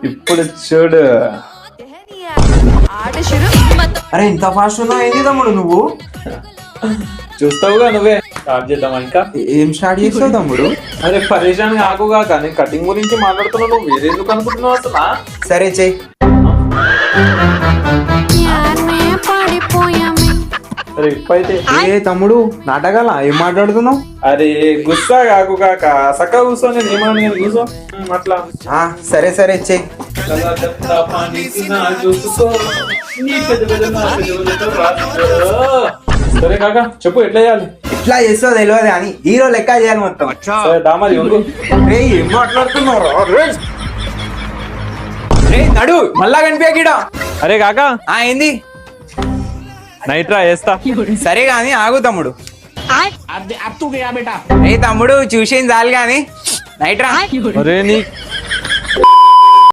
ఇప్పుడు చూడు. అరే ఇంత ఫాస్ట్ ఉన్నావు ఏంది తమ్ముడు నువ్వు? చూస్తావుగా నువ్వే. స్టార్ట్ చేద్దామా ఇంకా? ఏం స్టార్ట్ చేస్తావు తమ్ముడు? అరే పరేషాన్ కాకుగా, కానీ కటింగ్ గురించి మాట్లాడుతున్నావు, నువ్వు వేరే ఎందుకు అనుకుంటున్నావు అసలు? సరే చెయ్యి. అరే ఇప్పైతే ఏ తమ్ముడు నాటకాలా ఏం మాట్లాడుతున్నావు? అరే గుస్సా కాకు కాక సక్క కూర్చో, నేను ఏమన్నా నేను కూర్చో. అట్లా సరే సరే చెయ్యి. సరే కాక చెప్పు ఎట్లా చేయాలి? ఇట్లా చేస్తావు తెలియదు కానీ హీరో లెక్క చేయాలి మొత్తం. సరే దామది ఉండు. రే ఏం మాట్లాడుతున్నావు? రే నడు మళ్ళా కనిపించడా? అరే కాక ఏంది? నైట్రా వేస్తా. సరే గాని ఆగు తమ్ముడు. ఏ తమ్ముడు చూసేది చాలు గాని నైట్ రా. అరే నీ